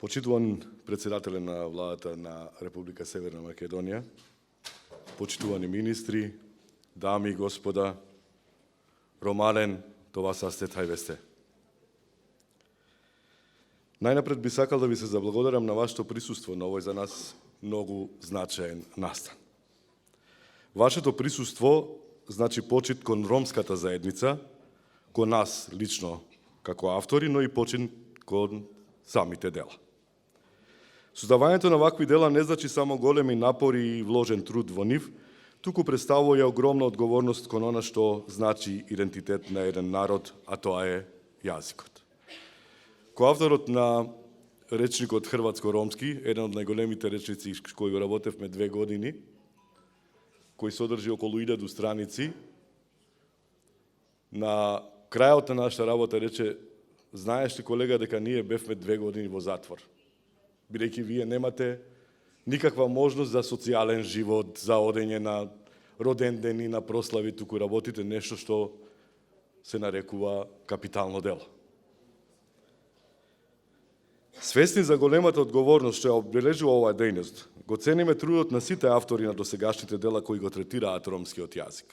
Почитуван председателе на владата на Република Северна Македонија, почитувани министри, дами и господа, ромален, това сте тајвесте. Најнапред би сакал да ви се заблагодарам на вашето присуство на овој за нас многу значаен настан. Вашето присуство значи почит кон ромската заедница, кон нас лично како автори, но и почит кон самите дела. Создавањето на вакви дела не значи само големи напори и вложен труд во нив, туку представува и огромна одговорност кон она што значи идентитет на еден народ, а тоа е јазикот. Кој авторот на речникот хрватско-ромски, еден од најголемите речници кои го работевме 2 години, кој содржи околу 1000 страници, на крајот на нашата работа рече: знаеш ли, колега, дека ние бевме 2 години во затвор, бидејќи вие немате никаква можност за социјален живот, за одење на роден ден и на прослави, туку работите нешто што се нарекува капитално дело. Свесни за големата одговорност што ја обележува оваа дејност, го цениме трудот на сите автори на досегашните дела кои го третираат ромскиот јазик.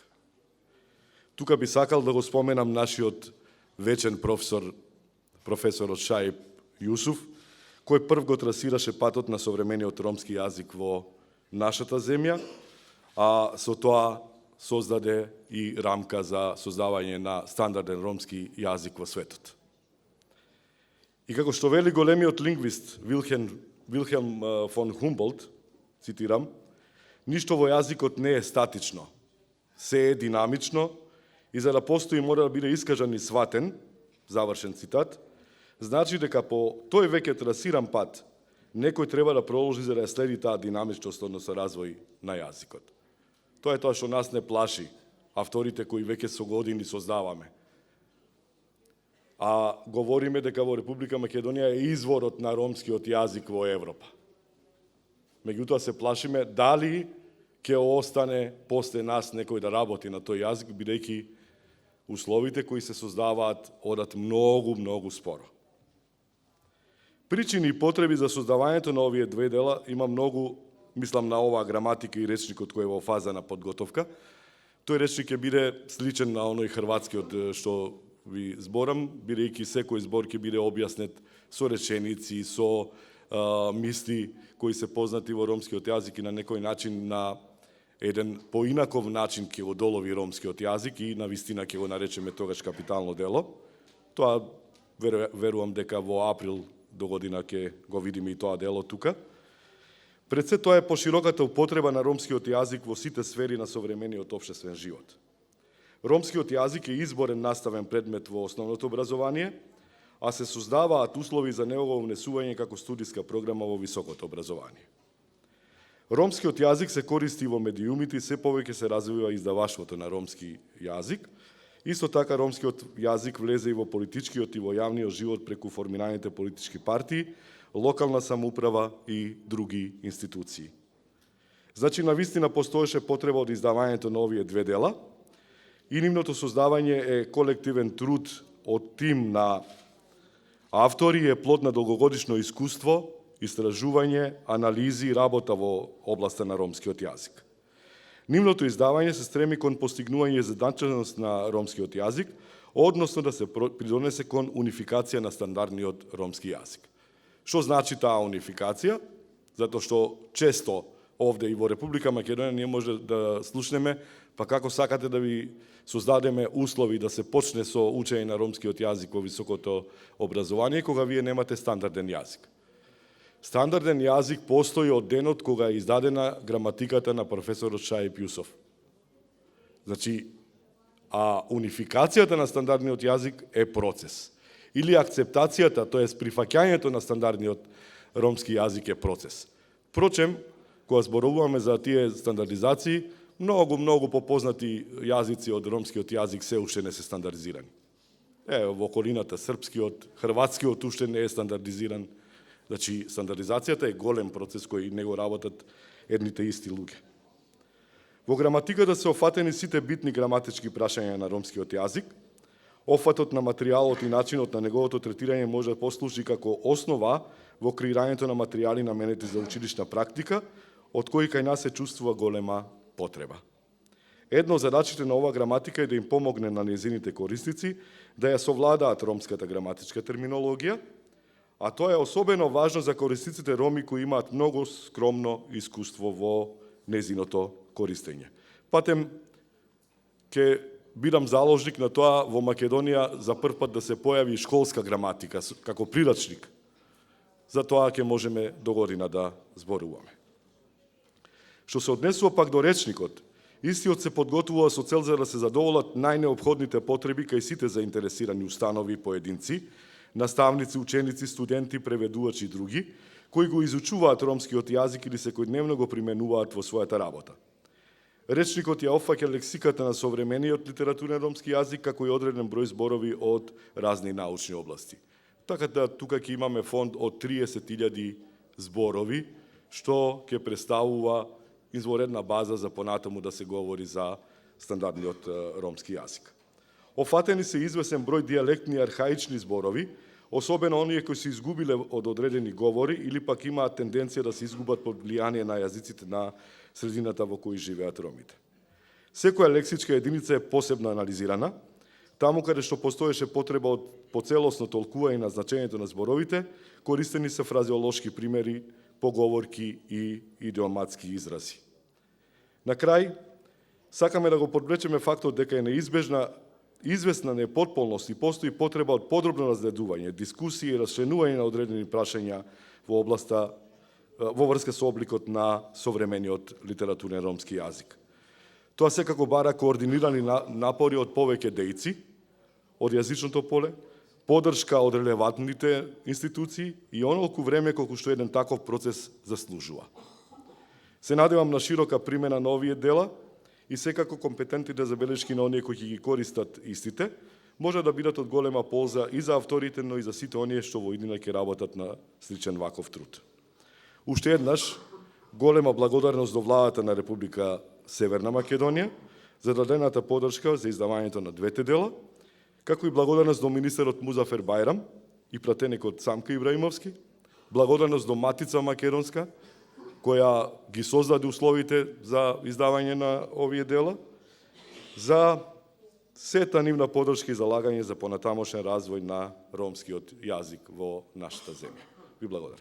Тука би сакал да го споменам нашиот вечен професорот Шаип Јусуф, кој прв го трасираше патот на современиот ромски јазик во нашата земја, а со тоа создаде и рамка за создавање на стандарден ромски јазик во светот. И како што вели големиот лингвист Вилхелм фон Хумболт, цитирам: ништо во јазикот не е статично, се е динамично и за да постои мора да биде искажан и сватен, завршен цитат, значи дека по тој веќе трасиран пат некој треба да проложи за да ја следи таа динамичност, односно развој на јазикот. Тоа е тоа што нас не плаши, авторите кои веќе со години создаваме. А говориме дека во Република Македонија е изворот на ромскиот јазик во Европа. Меѓутоа се плашиме дали ќе остане после нас некој да работи на тој јазик, бидејќи условите кои се создаваат одат многу споро. Причини и потреби за создавањето на овие 2 дела има многу, мислам на оваа граматика и речникот кој е во фаза на подготовка. Тој речник ќе биде сличен на оној хрватскиот што ви зборам, бидејќи секој збор ќе биде објаснет со реченици, со мисли кои се познати во ромскиот јазик и на некој начин, на еден поинаков начин ќе го долови ромскиот јазик и на вистина ќе го наречеме тогаш капитално дело. Тоа верувам дека во април до година ќе го видиме и тоа дело тука. Пред се тоа е пошироката употреба на ромскиот јазик во сите сфери на современиот општествен живот. Ромскиот јазик е изборен наставен предмет во основното образование, а се создаваат услови за негово внесување како студиска програма во високото образование. Ромскиот јазик се користи во медиумите и се повеќе се развива издаваштвото на ромски јазик. Исто така ромскиот јазик влезе и во политичкиот и во јавниот живот преку формираните политички партии, локална самоуправа и други институции. Значи, навистина постоеше потреба од издавањето на овие 2 дела и нивното создавање е колективен труд од тим на автори, е плод на долгогодишно искуство, истражување, анализи и работа во областа на ромскиот јазик. Нивното издавање се стреми кон постигнување задаченост на ромскиот јазик, односно да се придонесе кон унификација на стандардниот ромски јазик. Што значи таа унификација? Затоа што често овде и во Република Македонија ние може да слушнеме, па како сакате да ви создадеме услови да се почне со учење на ромскиот јазик во високото образование, кога вие немате стандарден јазик. Стандарден јазик постои од денот кога е издадена граматиката на професорот Шаип Јусуф. Значи, а унификацијата на стандардниот јазик е процес. Или акцептацијата, тоест прифаќањето на стандардниот ромски јазик е процес. Впрочем, кога зборуваме за тие стандардизации, многу попознати јазици од ромскиот јазик се уште не се стандардизирани. Во околината српскиот, хрватскиот уште не е стандардизиран. Значи, стандардизацијата е голем процес кој него работат едните исти луѓе. Во граматиката се офатени сите битни граматички прашања на ромскиот јазик. Офатот на материјалот и начинот на неговото третирање може да послужи како основа во креирањето на материјали наменети за училишна практика, од кои кај нас се чувствува голема потреба. Едно од задачите на оваа граматика е да им помогне на нејзините корисници да ја совладаат ромската граматичка терминологија, а тоа е особено важно за корисниците роми кои имаат многу скромно искуство во нејзиното користење. Патем, ќе бидам заложник на тоа во Македонија за прв пат да се појави школска граматика како прирачник. За тоа ќе можеме до година да зборуваме. Што се однесува пак до речникот, истиот се подготвува со цел за да се задоволат најнеопходните потреби кај сите заинтересирани установи и поединци, наставници, ученици, студенти, преведувачи и други, кои го изучуваат ромскиот јазик или секојдневно го применуваат во својата работа. Речникот ја опфаќа лексиката на современиот литературен ромски јазик, како и одреден број зборови од разни научни области. Така да тука ќе имаме фонд од 30.000 зборови, што ќе представува изворедна база за понатаму да се говори за стандардниот ромски јазик. Офатени се извесен број дијалектни и архаични зборови, особено оние кои се изгубиле од одредени говори или пак имаат тенденција да се изгубат под влијание на јазиците на средината во кои живеат ромите. Секоја лексичка единица е посебно анализирана, таму каде што постоеше потреба од поцелосно толкување на значењето на зборовите, користени се фразеолошки примери, поговорки и идиоматски изрази. На крај, сакаме да го подвлечеме фактот дека е неизбежна известна непотполност и постои потреба од подробно разгледување, дискусија и расчленување на одредени прашања во областа во врска со обликот на современиот литературен ромски јазик. Тоа секако бара координирани напори од повеќе дејци, од јазичното поле, поддршка од релевантните институции и онолку време колку што еден таков процес заслужува. Се надевам на широка примена на овие дела и секако компетентните забелешки на оние кои ги користат истите може да бидат од голема полза и за авторите, но и за сите оние што во иднина ќе работат на сличен ваков труд. Уште еднаш, голема благодарност до владата на Република Северна Македонија за дадената поддршка за издавањето на двете дела, како и благодарност до министерот Музафер Бајрам и пратеникот Самка Ибраимовски, благодарност до Матица Македонска, која ги создаде условите за издавање на овие дела, за сета нивна поддршка и залагање за понатамошен развој на ромскиот јазик во нашата земја. Ви благодарам.